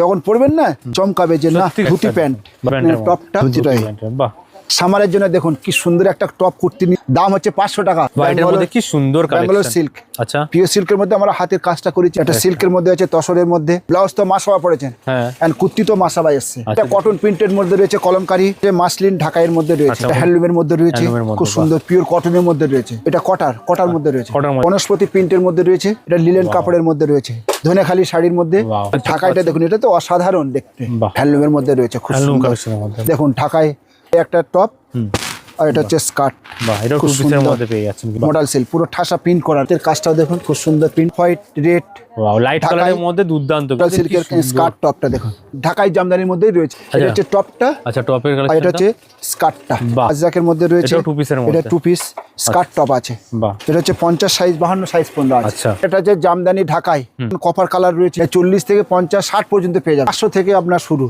যখন পরবেন না চমকাবে যে না ধুতি প্যান্ট টপটা ধুতিটাই। বাহ, সামারের জন্য দেখুন কি সুন্দর একটা টপ কুর্তি, দাম হচ্ছে 500 টাকা। এটার মধ্যে কি সুন্দর ব্যাঙ্গালোর কালেকশন। সিল্ক, আচ্ছা, পিওর সিল্কের মধ্যে আমরা হাতের কাজটা করেছি। একটা সিল্কের মধ্যে আছে, তসরের মধ্যে। ব্লাউজ তো মাসাবা পড়েছেন, হ্যাঁ, এন্ড কুর্তি তো মাসাবা এসছে। এটা কটন প্রিন্টের মধ্যে রয়েছে, কলমকারী মাসলিন ঢাকাইয়ের মধ্যে রয়েছে, আচ্ছা, হ্যান্ডলুমের মধ্যে রয়েছে, হ্যান্ডলুমের মধ্যে, খুব সুন্দর পিওর কটনের মধ্যে রয়েছে। এটা কটার মধ্যে রয়েছে, বনস্পতি প্রিন্টের মধ্যে রয়েছে। এটা লিলেন কাপড়ের মধ্যে রয়েছে, ধনেখালি শাড়ির মধ্যে। Wow. ঢাকাইটা দেখুন, এটা তো অসাধারণ দেখতে, বাহ। হ্যান্ডলুমের মধ্যে রয়েছে, খুব হ্যান্ডলুম সুন্দর। কালেকশনের মধ্যে। দেখুন ঢাকায় একটা টপ, আর এটা হচ্ছে স্কার্ট। বাহ, এটা খুব টু পিসের সুন্দর। মধ্যে পেয়ে যাচ্ছেন। মডেল সিল্ক, পুরো ঠাসা প্রিন্ট করা। এর কাজটাও দেখুন, খুব সুন্দর print, white red. Wow, light ঢাকাই কালারের মধ্যে দুর্দান্ত মডেল সিল্কের স্কার্ট টপটা দেখুন, ঢাকাই জামদানির মধ্যেই রয়েছে। এটা হচ্ছে টপটা, আচ্ছা, টপের আর এটা কালেকশন। হচ্ছে স্কার্টটা। বাহ। আজরাকের মধ্যে রয়েছে, এটাও টু পিসের মধ্যে। এটা টু পিস স্কার্ট টপ আছে। বাহ, এটা হচ্ছে 50 সাইজ, 52 সাইজ পর্যন্ত আছে। আচ্ছা। এটা হচ্ছে জামদানি ঢাকাই, কপার কালার রয়েছে। 40 থেকে 50 60 পর্যন্ত পেয়ে যাবে। 500 থেকে আপনার শুরু।